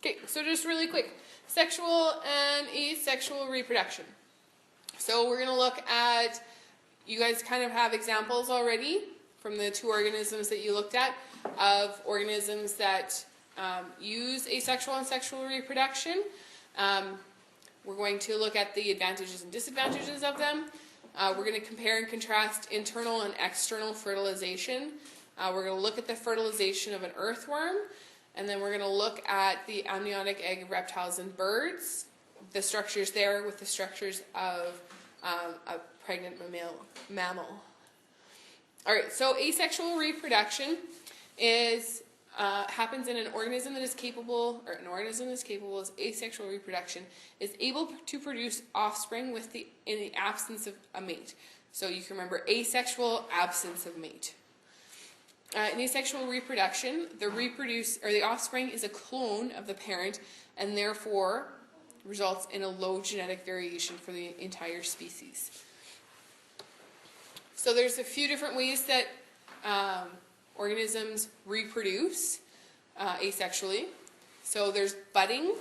Okay, so just really quick, sexual and asexual reproduction. So we're going to look at, you guys kind of have examples already from the two organisms that you looked at of organisms that use asexual and sexual reproduction. We're going to look at the advantages and disadvantages of them. We're going to compare and contrast internal and external fertilization. We're going to look at the fertilization of an earthworm, and then we're going to look at the amniotic egg of reptiles and birds, the structures there with the structures of a pregnant mammal. All right, so asexual reproduction is happens in an organism that is capable, or an organism that is capable of asexual reproduction, is able to produce offspring in the absence of a mate. So you can remember asexual, absence of mate. In asexual reproduction, the offspring is a clone of the parent, and therefore results in a low genetic variation for the entire species. So there's a few different ways that organisms reproduce asexually. So there's budding.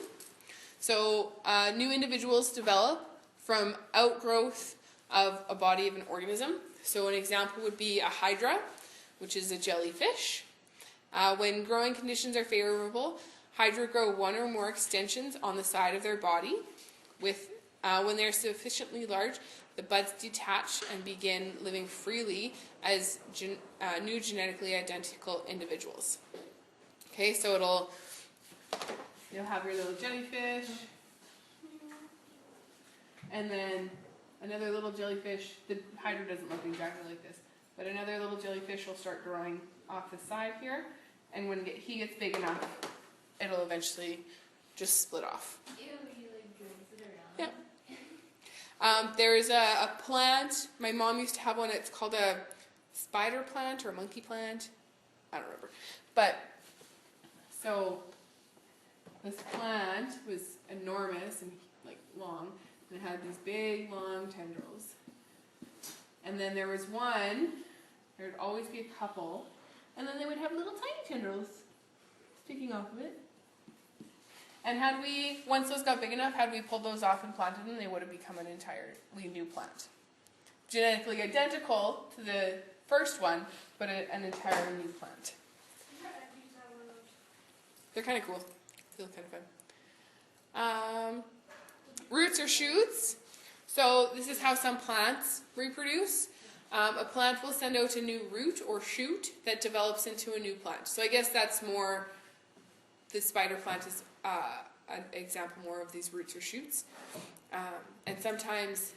So new individuals develop from outgrowth of a body of an organism. So an example would be a hydra, which is a jellyfish. When growing conditions are favorable, hydra grow one or more extensions on the side of their body. When they're sufficiently large, the buds detach and begin living freely as new genetically identical individuals. Okay, so you'll have your little jellyfish, and then another little jellyfish. The hydra doesn't look exactly like this, but another little jellyfish will start growing off the side here, and when he gets big enough, it'll eventually just split off. Ew, he like drinks it around. Yeah. There is a plant. My mom used to have one. It's called a spider plant or a monkey plant. I don't remember. But so this plant was enormous and like long, and it had these big long tendrils. And then there was one. There would always be a couple, and then they would have little tiny tendrils sticking off of it. And once those got big enough, had we pulled those off and planted them, they would have become an entirely new plant. Genetically identical to the first one, but an entirely new plant. They're kind of cool. They look kind of fun. Roots or shoots. So this is how some plants reproduce. A plant will send out a new root or shoot that develops into a new plant. So I guess that's more, the spider plant is an example more of these roots or shoots. And sometimes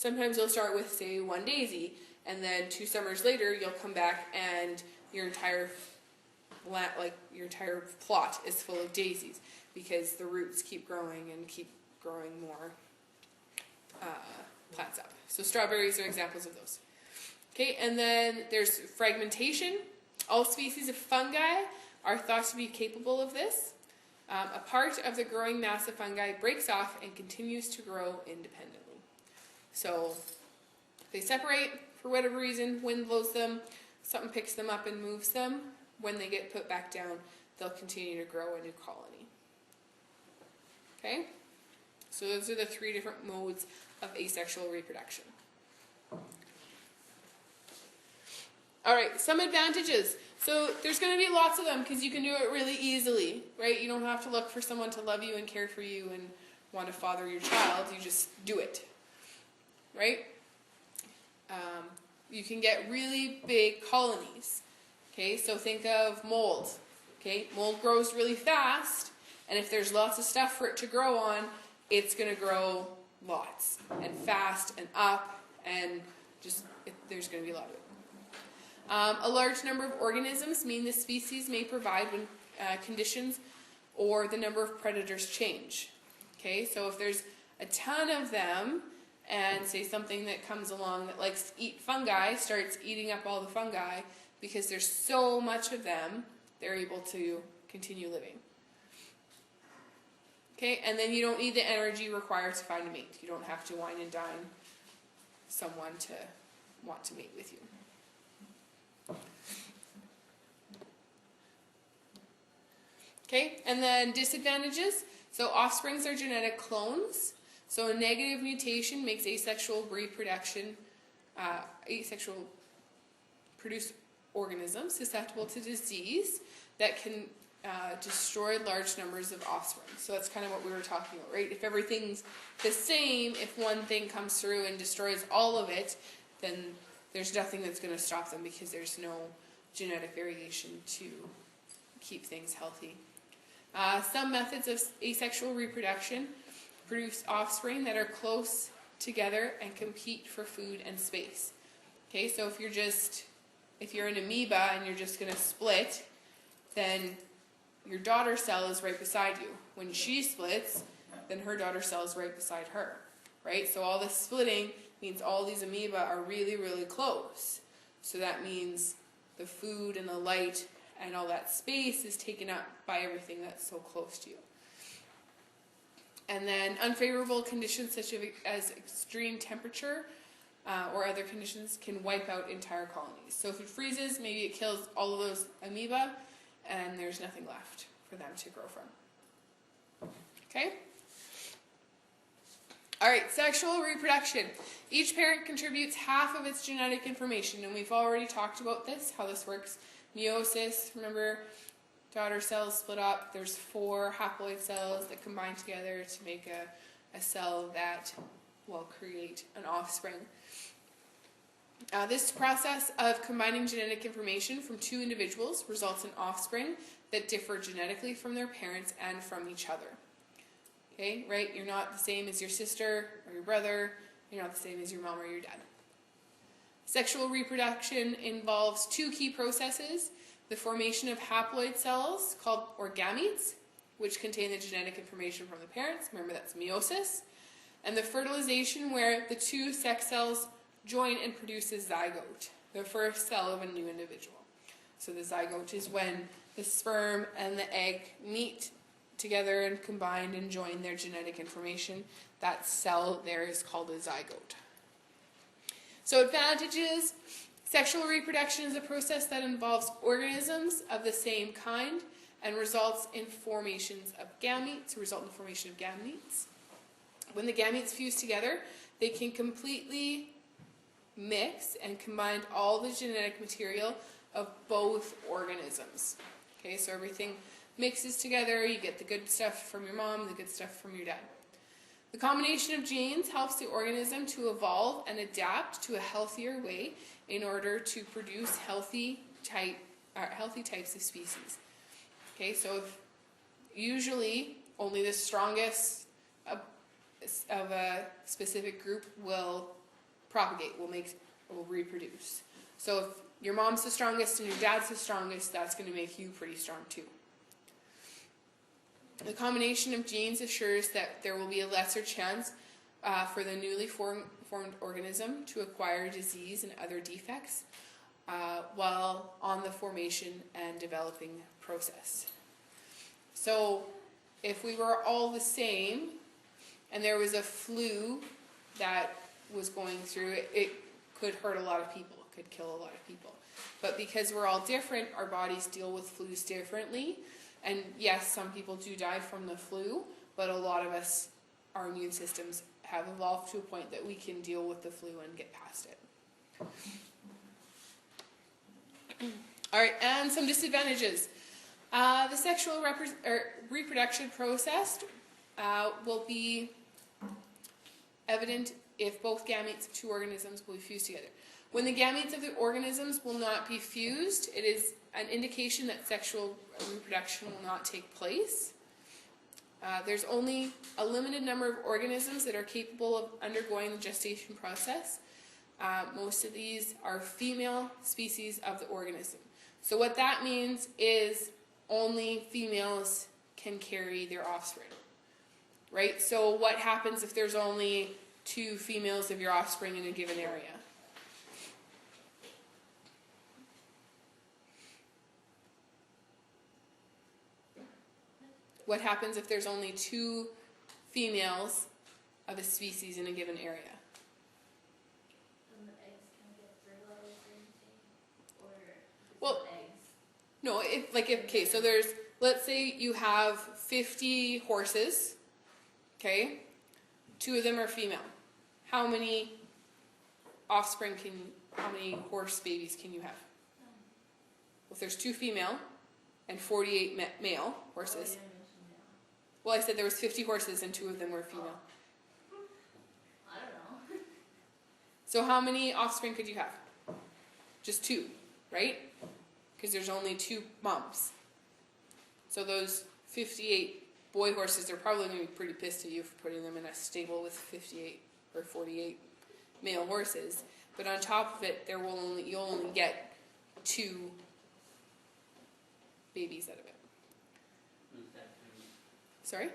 you'll start with, say, one daisy, and then 2 summers later you'll come back and your entire plot is full of daisies because the roots keep growing and keep growing more plants up. So strawberries are examples of those. Okay, and then there's fragmentation. All species of fungi are thought to be capable of this. A part of the growing mass of fungi breaks off and continues to grow independently. So they separate for whatever reason, wind blows them, something picks them up and moves them. When they get put back down, they'll continue to grow a new colony. Okay? So those are the 3 different modes of asexual reproduction. All right, some advantages. So there's going to be lots of them because you can do it really easily, right? You don't have to look for someone to love you and care for you and want to father your child. You just do it, right? You can get really big colonies. Okay, so think of mold. Okay, mold grows really fast, and if there's lots of stuff for it to grow on, it's going to grow lots and fast and up, and there's going to be a lot of it. A large number of organisms mean the species may provide when conditions or the number of predators change. Okay, so if there's a ton of them, and say something that comes along that likes to eat fungi starts eating up all the fungi, because there's so much of them, they're able to continue living. Okay, and then you don't need the energy required to find a mate. You don't have to wine and dine someone to want to mate with you. Okay, and then disadvantages. So offsprings are genetic clones. So a negative mutation makes asexual reproduction, asexual produce organisms susceptible to disease that can destroy large numbers of offspring. So that's kind of what we were talking about, right? If everything's the same, if one thing comes through and destroys all of it, then there's nothing that's going to stop them because there's no genetic variation to keep things healthy. Some methods of asexual reproduction produce offspring that are close together and compete for food and space. Okay, so if you're an amoeba and you're just going to split, then your daughter cell is right beside you. When she splits, then her daughter cell is right beside her, right? So all this splitting means all these amoeba are really, really close. So that means the food and the light and all that space is taken up by everything that's so close to you. And then unfavorable conditions such as extreme temperature or other conditions can wipe out entire colonies. So if it freezes, maybe it kills all of those amoeba and there's nothing left for them to grow from. Okay? Alright, sexual reproduction. Each parent contributes half of its genetic information, and we've already talked about this, how this works. Meiosis, remember, daughter cells split up. There's 4 haploid cells that combine together to make a cell that will create an offspring. This process of combining genetic information from 2 individuals results in offspring that differ genetically from their parents and from each other. Okay, right? You're not the same as your sister or your brother. You're not the same as your mom or your dad. Sexual reproduction involves 2 key processes: the formation of haploid cells called gametes, which contain the genetic information from the parents. Remember, that's meiosis. And the fertilization, where the 2 sex cells join and produce a zygote, the first cell of a new individual. So the zygote is when the sperm and the egg meet together and combine and join their genetic information. That cell there is called a zygote. So advantages: sexual reproduction is a process that involves organisms of the same kind and results in formations of gametes, When the gametes fuse together, they can completely mix and combine all the genetic material of both organisms. Okay, so everything mixes together. You get the good stuff from your mom, the good stuff from your dad. The combination of genes helps the organism to evolve and adapt to a healthier way in order to produce healthy types of species. Okay, so usually only the strongest of a specific group will propagate, will reproduce. So if your mom's the strongest and your dad's the strongest, that's going to make you pretty strong too. The combination of genes assures that there will be a lesser chance for the newly formed organism to acquire disease and other defects while on the formation and developing process. So if we were all the same and there was a flu that was going through, it could hurt a lot of people, it could kill a lot of people. But because we're all different, our bodies deal with flus differently. And yes, some people do die from the flu, but a lot of us, our immune systems have evolved to a point that we can deal with the flu and get past it. All right, and some disadvantages. The sexual reproduction process will be evident if both gametes of 2 organisms will be fused together. When the gametes of the organisms will not be fused, it is an indication that sexual reproduction will not take place. There's only a limited number of organisms that are capable of undergoing the gestation process. Most of these are female species of the organism. So what that means is only females can carry their offspring, right? So what happens if there's only 2 females of your offspring in a given area? What happens if there's only 2 females of a species in a given area? And the eggs can get fertilized or anything? Or Well, eggs? no, okay, so there's let's say you have 50 horses, okay? 2 of them are female. How many how many horse babies can you have? Well, if there's 2 female and 48 male horses. Well, I said there was 50 horses and 2 of them were female. I don't know. So how many offspring could you have? Just 2, right? Because there's only 2 moms. So those 58 boy horses are probably going to be pretty pissed at you for putting them in a stable with 58 or 48 male horses. But on top of it, you'll only get 2 babies out of it. Sorry?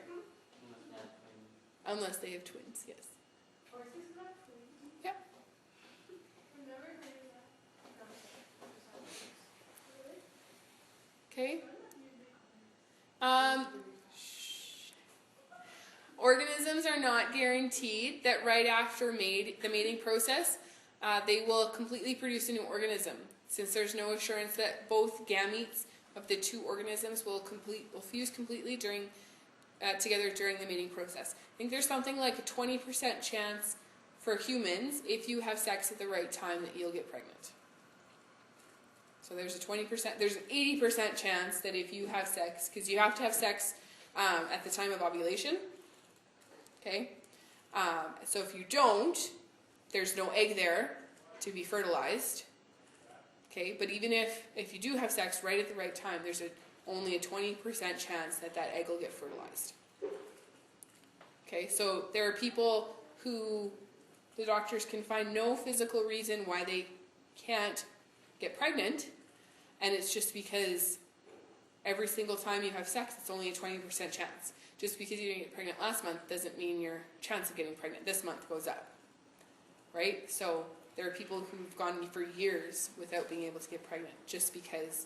Unless they have twins, yes. Horses got twins? Yep. I've never heard of that. Okay. Organisms are not guaranteed that right after the mating process, they will completely produce a new organism, since there's no assurance that both gametes of the 2 organisms will fuse completely together during the mating process. I think there's something like a 20% chance for humans, if you have sex at the right time, that you'll get pregnant. So there's there's an 80% chance that if you have sex, because you have to have sex at the time of ovulation, okay? So if you don't, there's no egg there to be fertilized, okay? But even if you do have sex right at the right time, there's only a 20% chance that egg will get fertilized. Okay, so there are people who the doctors can find no physical reason why they can't get pregnant, and it's just because every single time you have sex, it's only a 20% chance. Just because you didn't get pregnant last month doesn't mean your chance of getting pregnant this month goes up, right? So there are people who've gone for years without being able to get pregnant just because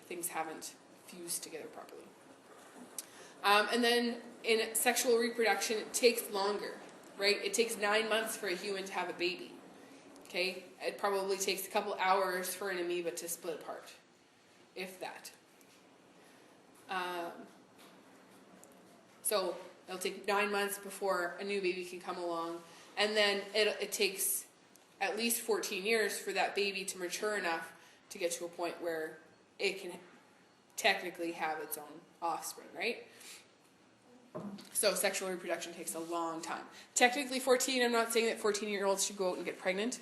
things haven't fused together properly. And then in sexual reproduction, it takes longer, right? It takes 9 months for a human to have a baby, okay? It probably takes a couple hours for an amoeba to split apart, if that. So it'll take 9 months before a new baby can come along, and then it takes at least 14 years for that baby to mature enough to get to a point where it can technically have its own offspring, right? So sexual reproduction takes a long time. Technically 14, I'm not saying that 14-year-olds should go out and get pregnant,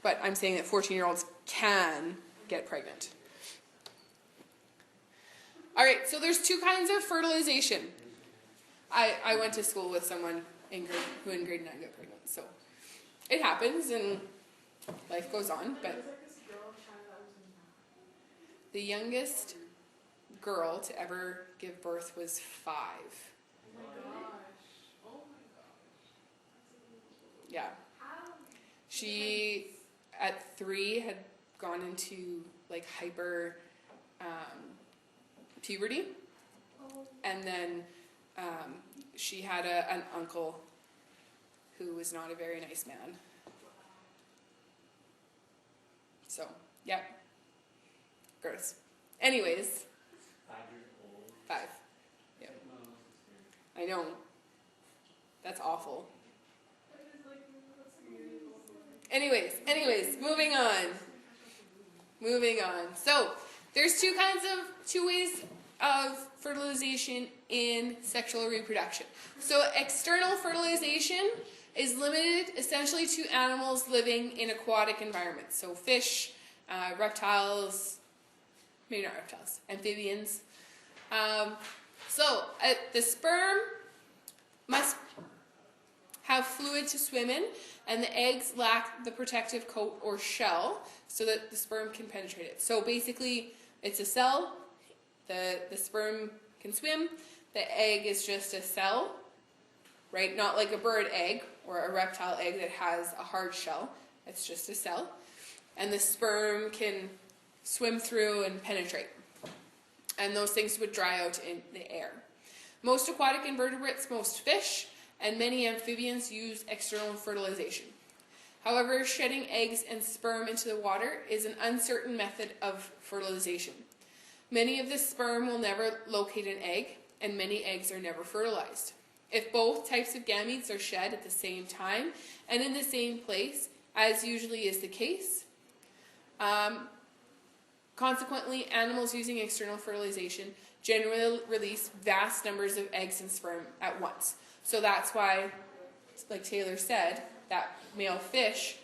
but I'm saying that 14-year-olds can get pregnant. All right, so there's 2 kinds of fertilization. I went to school with someone who in grade 9 got pregnant, so it happens and life goes on. But the youngest girl to ever give birth was 5. Oh my gosh. Yeah. She at 3 had gone into like hyper puberty, and then she had an uncle who was not a very nice man. So, yeah. Gross. Anyways. 5 years old. 5. Yeah. I know. That's awful. Anyways, moving on. So, there's 2 ways of fertilization in sexual reproduction. So, external fertilization is limited essentially to animals living in aquatic environments. So, fish, reptiles, maybe not reptiles, amphibians. The sperm must have fluid to swim in, and the eggs lack the protective coat or shell so that the sperm can penetrate it. So basically, it's a cell. The sperm can swim. The egg is just a cell, right? Not like a bird egg or a reptile egg that has a hard shell. It's just a cell. And the sperm can swim through and penetrate. And those things would dry out in the air. Most aquatic invertebrates, most fish, and many amphibians use external fertilization. However, shedding eggs and sperm into the water is an uncertain method of fertilization. Many of the sperm will never locate an egg, and many eggs are never fertilized. If both types of gametes are shed at the same time and in the same place, as usually is the case, consequently, animals using external fertilization generally release vast numbers of eggs and sperm at once. So that's why, like Taylor said, that male fish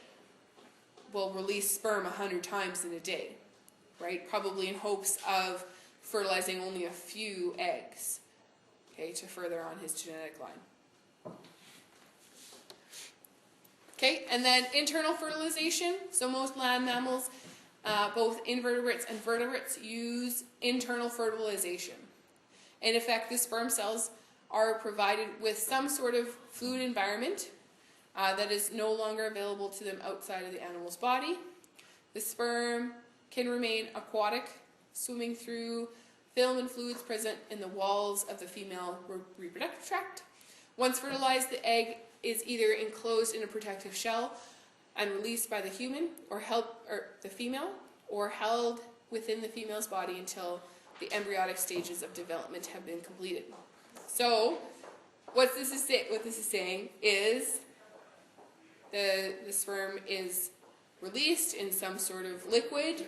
will release sperm 100 times in a day, right? Probably in hopes of fertilizing only a few eggs, okay, to further on his genetic line. Okay, and then internal fertilization. So most land mammals, both invertebrates and vertebrates, use internal fertilization. In effect, the sperm cells are provided with some sort of fluid environment that is no longer available to them outside of the animal's body. The sperm can remain aquatic, swimming through film and fluids present in the walls of the female reproductive tract. Once fertilized, the egg is either enclosed in a protective shell and released by the human or the female, or held within the female's body until the embryonic stages of development have been completed. So, what this is saying is the sperm is released in some sort of liquid,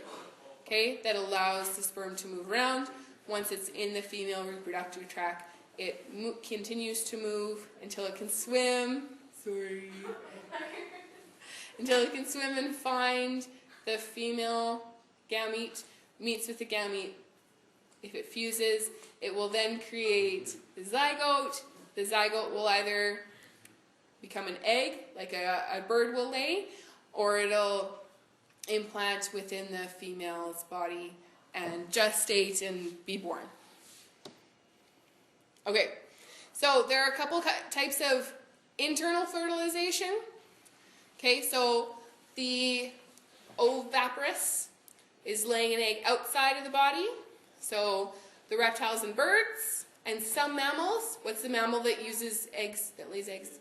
okay, that allows the sperm to move around. Once it's in the female reproductive tract, it continues to move until it can swim. Until it can swim and find the female gamete, meets with the gamete. If it fuses, it will then create the zygote. The zygote will either become an egg, like a bird will lay, or it'll implant within the female's body and gestate and be born. Okay, so there are a couple types of internal fertilization. Okay, so the oviparous is laying an egg outside of the body. So the reptiles and birds and some mammals. What's the mammal that uses eggs, that lays eggs?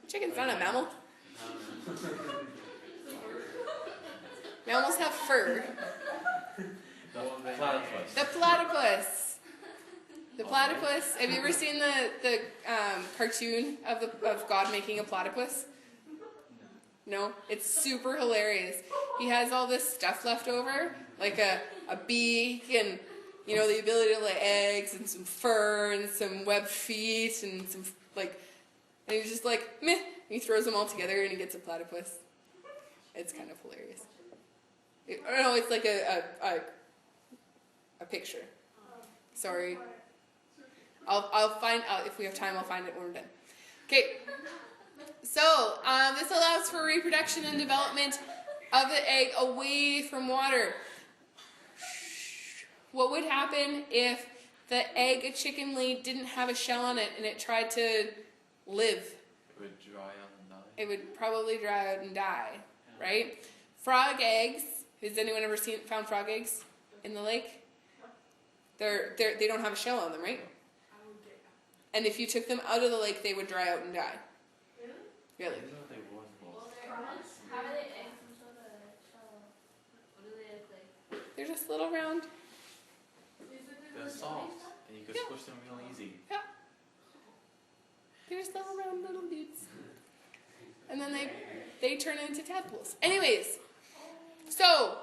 Chicken's not a mammal. Mammals have fur. The platypus. The platypus. The platypus. Have you ever seen the cartoon of God making a platypus? No? It's super hilarious. He has all this stuff left over, like a beak and, you know, the ability to lay eggs and some fur and some webbed feet and some, like, and he's just like, meh. And he throws them all together and he gets a platypus. It's kind of hilarious. No, it's like a picture. Sorry. I'll find out if we have time. I'll find it when we're done. Okay. So this allows for reproduction and development of the egg away from water. What would happen if the egg a chicken laid didn't have a shell on it and it tried to live? It would dry out and die. It would probably dry out and die, right? Frog eggs. Has anyone ever found frog eggs in the lake? They don't have a shell on them, right? And if you took them out of the lake, they would dry out and die. Really? I didn't know they were Well, they're how are they eggs until the shell? What do they look like? They're just little round. They're soft, and you can Yeah. squish them real easy. Yeah. They're just little round little dudes. And then they turn into tadpoles. Anyways, so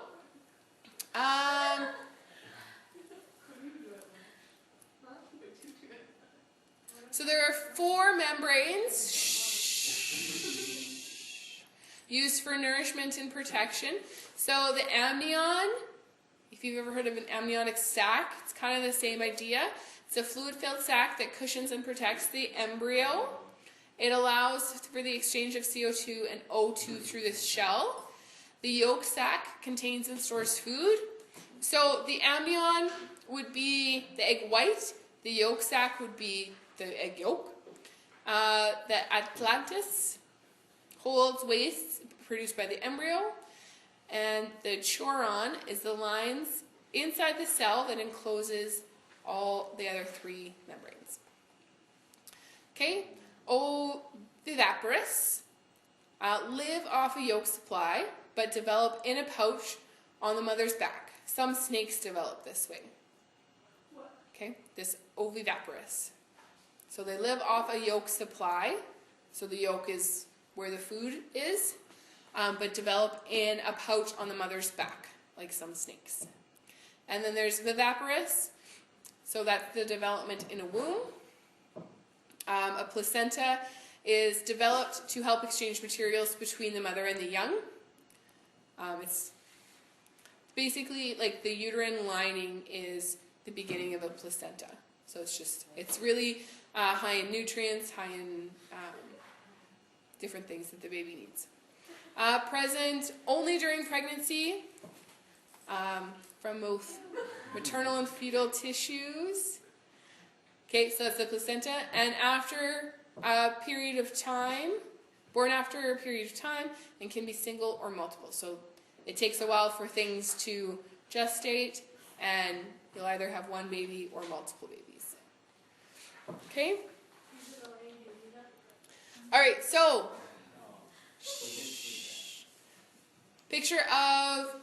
so there are 4 membranes used for nourishment and protection. So the amnion, if you've ever heard of an amniotic sac, it's kind of the same idea. It's a fluid-filled sac that cushions and protects the embryo. It allows for the exchange of CO2 and O2 through the shell. The yolk sac contains and stores food. So the amnion would be the egg white. The yolk sac would be the egg yolk. The atlantis holds waste produced by the embryo. And the choron is the lines inside the cell that encloses all the other 3 membranes. Okay, oviparous live off a yolk supply, but develop in a pouch on the mother's back. some snakes develop this way. Okay, this oviviparous. So they live off a yolk supply. So the yolk is where the food is, but develop in a pouch on the mother's back, like some snakes. And then there's viviparous. So that's the development in a womb. A placenta is developed to help exchange materials between the mother and the young. It's basically like the uterine lining is the beginning of a placenta. So it's really high in nutrients, high in different things that the baby needs. Present only during pregnancy from both maternal and fetal tissues. Okay, so that's the placenta. And after a period of time, born after a period of time, and can be single or multiple. So it takes a while for things to gestate, and you'll either have one baby or multiple babies. Okay? Alright, so picture of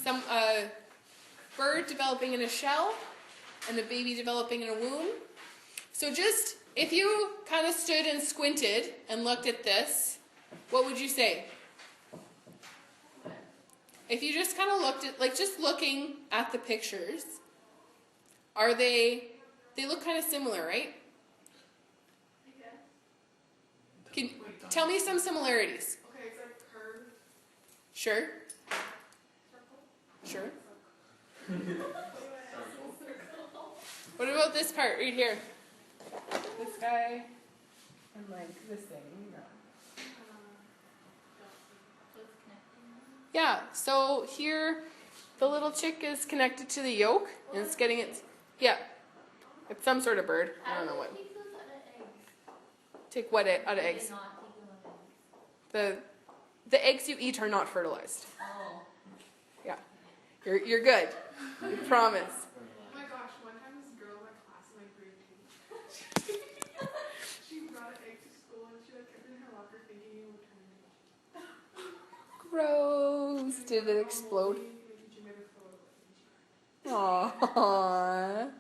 some bird developing in a shell and a baby developing in a womb. So just, if you kind of stood and squinted and looked at this, what would you say? If you just kind of looked at, like just looking at the pictures, they look kind of similar, right? Can tell me some similarities. Okay, it's like curved. Sure. Sure. What about this part right here? This guy and like this thing, you know. Yeah, so here the little chick is connected to the yolk and it's getting its, yeah, it's some sort of bird. I don't know what. Take what out of eggs? The eggs you eat are not fertilized. Oh. Yeah, you're good. I promise. Oh my gosh, one time this girl in my class in like grade 2, she brought an egg to school and she like kept it in her locker thinking it would turn into a Gross. Did it explode? Aww.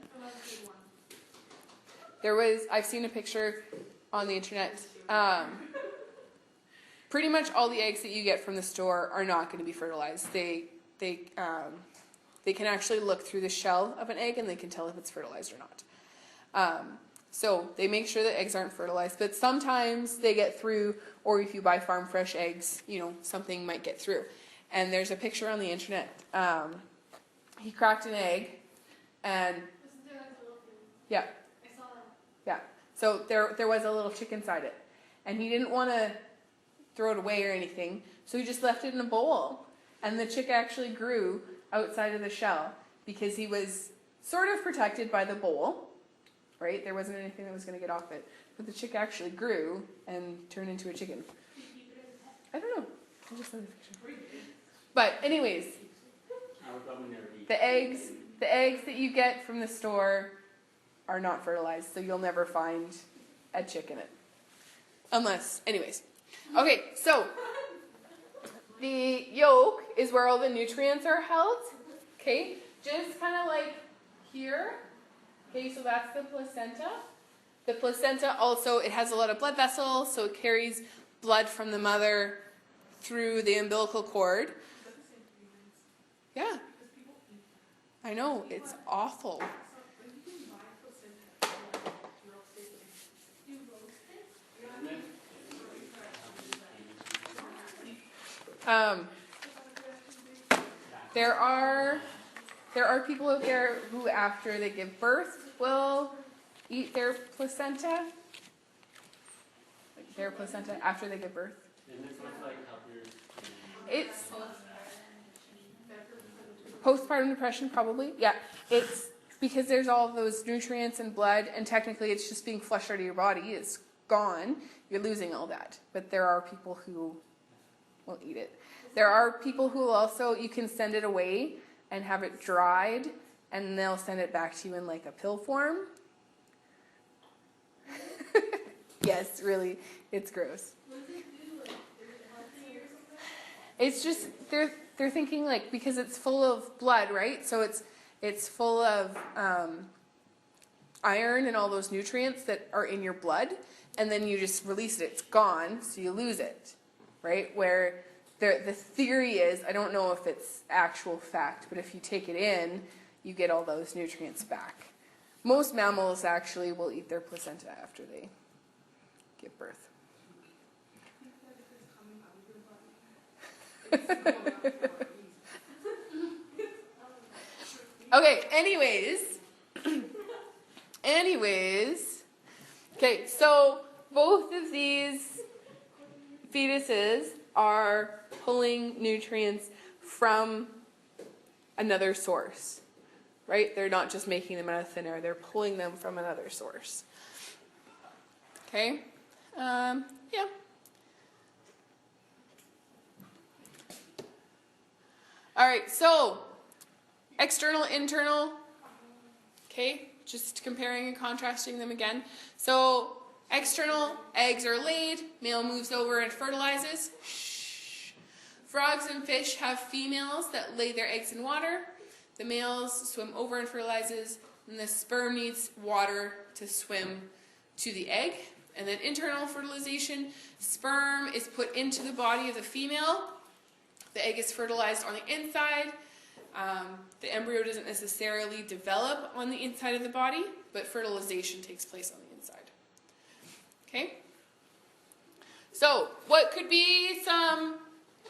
I've seen a picture on the internet. Pretty much all the eggs that you get from the store are not going to be fertilized. They can actually look through the shell of an egg and they can tell if it's fertilized or not. So they make sure that eggs aren't fertilized, but sometimes they get through, or if you buy farm fresh eggs, something might get through. And there's a picture on the internet. He cracked an egg, and yeah, I saw that. yeah. So there was a little chick inside it, and he didn't want to throw it away or anything, so he just left it in a bowl. And the chick actually grew outside of the shell because he was sort of protected by the bowl, right? There wasn't anything that was going to get off it, but the chick actually grew and turned into a chicken. I don't know. I just saw the picture. But anyways, the eggs that you get from the store are not fertilized, so you'll never find a chick in it. Unless, anyways. Okay, so the yolk is where all the nutrients are held. Okay, just kind of like here. Okay, so that's the placenta. The placenta also, it has a lot of blood vessels, so it carries blood from the mother through the umbilical cord. Yeah. I know, it's awful. There are people out there who, after they give birth, will eat their placenta. Like their placenta after they give birth. It's postpartum depression, probably. Yeah, it's because there's all those nutrients and blood, and technically it's just being flushed out of your body. It's gone. You're losing all that. But there are people who will eat it. There are people who also, you can send it away and have it dried, and they'll send it back to you in like a pill form. Yes, really, it's gross. It's just, they're thinking like because it's full of blood, right? So it's full of iron and all those nutrients that are in your blood, and then you just release it. It's gone, so you lose it, right? Where the theory is, I don't know if it's actual fact, but if you take it in, you get all those nutrients back. Most mammals actually will eat their placenta after they give birth. Okay, anyways, okay, so both of these fetuses are pulling nutrients from another source, right? They're not just making them out of thin air, they're pulling them from another source. Okay? Yeah. All right, so external, internal. Okay, just comparing and contrasting them again. So external, eggs are laid, male moves over and fertilizes. Shh. Frogs and fish have females that lay their eggs in water. The males swim over and fertilizes, and the sperm needs water to swim to the egg. And then internal fertilization, sperm is put into the body of the female. The egg is fertilized on the inside. The embryo doesn't necessarily develop on the inside of the body, but fertilization takes place on the inside. Okay? So, what could be some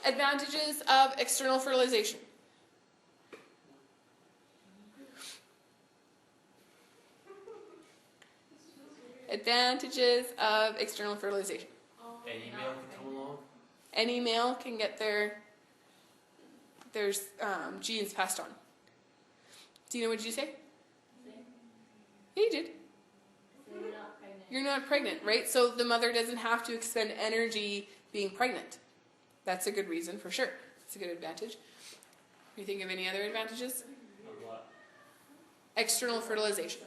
advantages of external fertilization? Advantages of external fertilization. Any male can come along? Any male can get their genes passed on. Dina, what did you say? Yeah, you did. So you're not pregnant. You're not pregnant, right? So the mother doesn't have to expend energy being pregnant. That's a good reason, for sure. It's a good advantage. Can you think of any other advantages? Of what? External fertilization.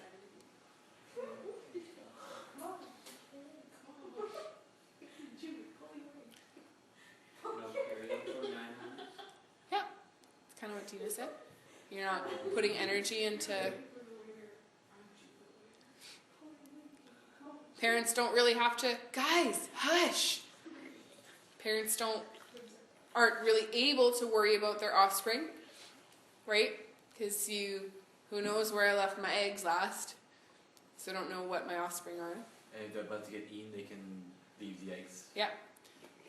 No period for 9 months? Yeah, that's kind of what Tina said. You're not putting energy into... Parents don't really have to... Guys, hush! Parents aren't really able to worry about their offspring, right? Because who knows where I left my eggs last, so I don't know what my offspring are. And if they're about to get eaten, they can leave the eggs. Yeah,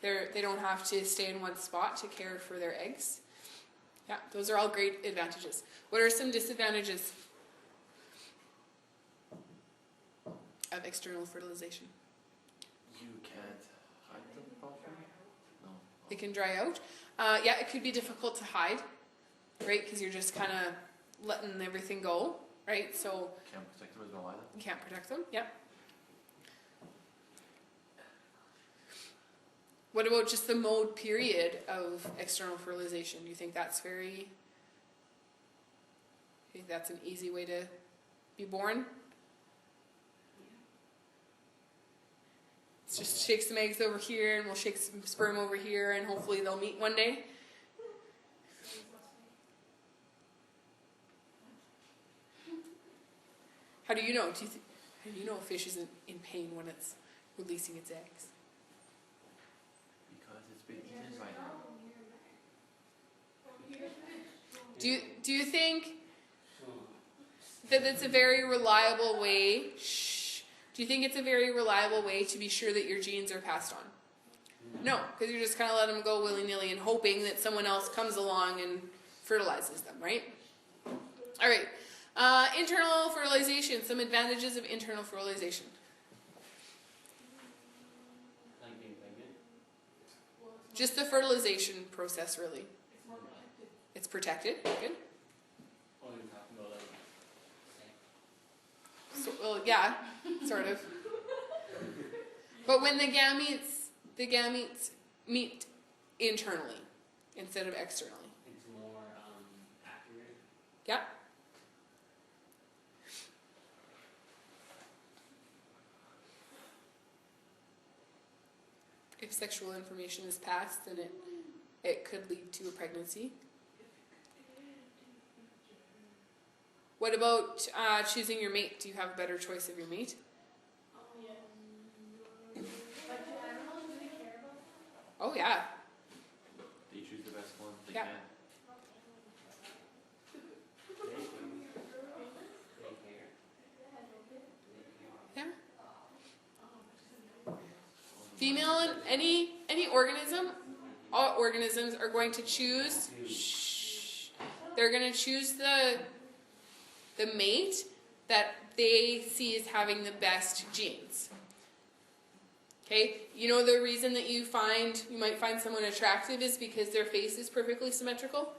they don't have to stay in one spot to care for their eggs. Yeah, those are all great advantages. What are some disadvantages of external fertilization? You can't hide them properly? No. It can dry out. Yeah, it could be difficult to hide, right? Because you're just kind of letting everything go, right? So Can't protect them as well either. you can't protect them. Yep. What about just the mode period of external fertilization? Do you think that's an easy way to be born? Let's just shake some eggs over here and we'll shake some sperm over here and hopefully they'll meet one day. How do you know? How do you know a fish isn't in pain when it's releasing its eggs? Because it's been eaten by now. Do you think that it's a very reliable way? Do you think it's a very reliable way to be sure that your genes are passed on? No, because you're just kind of letting them go willy-nilly and hoping that someone else comes along and fertilizes them, right? All right. Internal fertilization. Some advantages of internal fertilization. Like being pregnant? Just the fertilization process, really. It's protected. Good. Oh, you're talking about like sex. So, well, yeah, sort of. But when the gametes meet internally instead of externally. It's more accurate. Yeah. If sexual information is passed, then it it could lead to a pregnancy. What about choosing your mate? Do you have a better choice of your mate? But do animals really care about that? Oh yeah. They choose the best one they Yeah. can. Yeah. Female and any organism, all organisms are going to choose. They're going to choose the mate that they see as having the best genes. Okay, you know the reason that you might find someone attractive is because their face is perfectly symmetrical.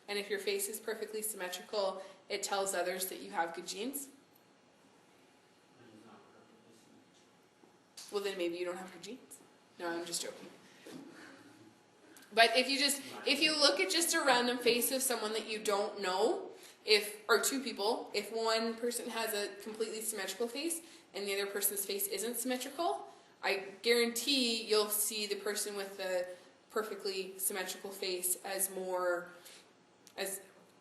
And if your face is perfectly symmetrical, it tells others that you have good genes. Well, then maybe you don't have good genes. No, I'm just joking. But if you look at just a random face of someone that you don't know, or two people, if one person has a completely symmetrical face and the other person's face isn't symmetrical, I guarantee you'll see the person with the perfectly symmetrical face as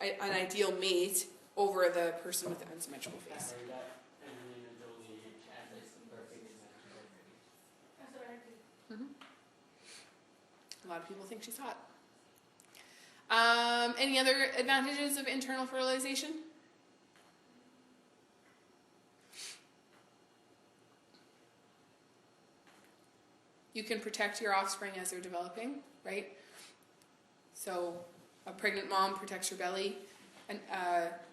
an ideal mate over the person with the unsymmetrical face. That's what I do. A lot of people think she's hot. Any other advantages of internal fertilization? You can protect your offspring as they're developing, right? So a pregnant mom protects her belly, and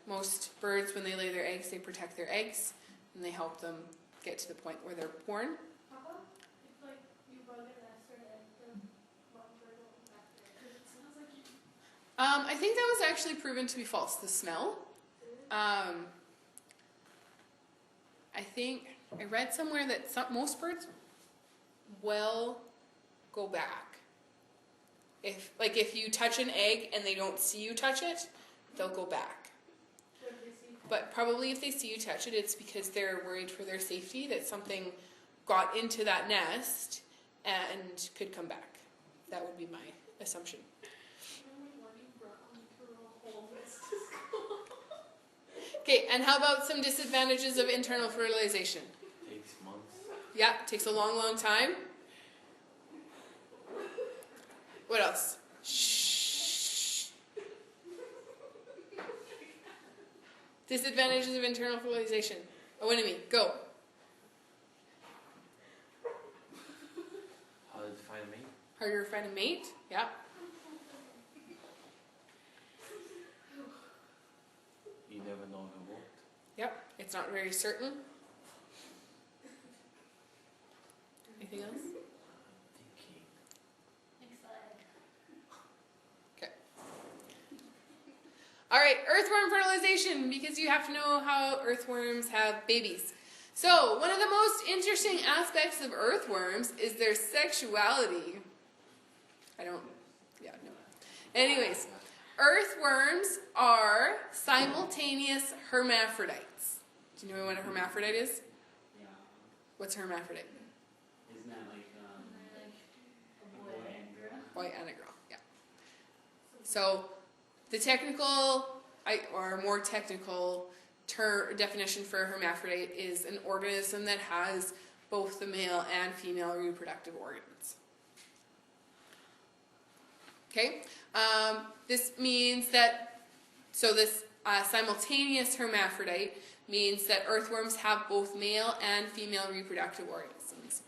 most birds, when they lay their eggs, they protect their eggs, and they help them get to the point where they're born. Papa, if like you bug a nest or an egg, the mom bird will come back there. 'Cause it smells like you. I think that was actually proven to be false, the smell. I think I read somewhere that most birds will go back. If you touch an egg and they don't see you touch it, they'll go back. What do they see? But probably if they see you touch it, it's because they're worried for their safety, that something got into that nest and could come back. That would be my assumption. Okay, and how about some disadvantages of internal fertilization? Takes months. Yeah, it takes a long, long time. What else? Shh. Disadvantages of internal fertilization. Owenemy, go. How to find a mate? Harder to find a mate. Yeah. You never know who won't. Yep. It's not very certain. Anything else? Thinking. Next slide. Okay. All right, earthworm fertilization, because you have to know how earthworms have babies. So, one of the most interesting aspects of earthworms is their sexuality. No. Anyways, earthworms are simultaneous hermaphrodites. Do you know what a hermaphrodite is? Yeah. What's a hermaphrodite? Isn't that like A boy and girl. Boy and a girl, yeah. So, the technical, or more technical definition for a hermaphrodite is an organism that has both the male and female reproductive organs. Okay? This means that, this simultaneous hermaphrodite means that earthworms have both male and female reproductive organisms.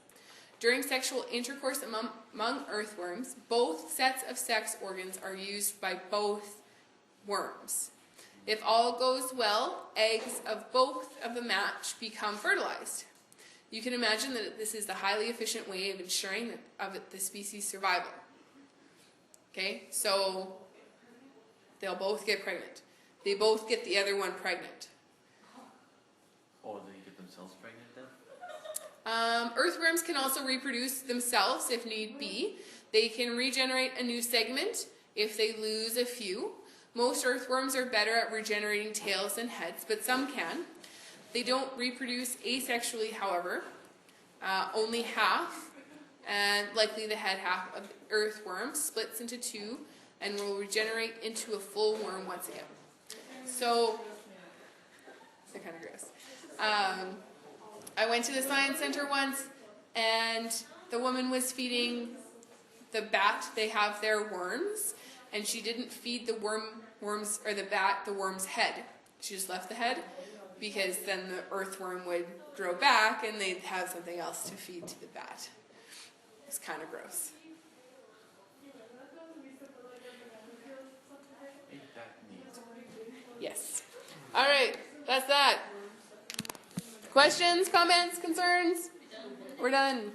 During sexual intercourse among earthworms, both sets of sex organs are used by both worms. If all goes well, eggs of both of the match become fertilized. You can imagine that this is the highly efficient way of ensuring the species' survival. Okay, so they'll both get pregnant. They both get the other one pregnant. Or do they get themselves pregnant then? Earthworms can also reproduce themselves if need be. They can regenerate a new segment if they lose a few. Most earthworms are better at regenerating tails than heads, but some can. They don't reproduce asexually, however, only half, and likely the head half of the earthworm splits into two and will regenerate into a full worm once again. So, they're kind of gross. I went to the science center once, and the woman was feeding the bat. They have their worms, and she didn't feed the worms or the bat the worm's head. She just left the head, because then the earthworm would grow back, and they'd have something else to feed to the bat. It's kind of gross. Ain't that neat? Yes. All right, that's that. Questions, comments, concerns? We're done.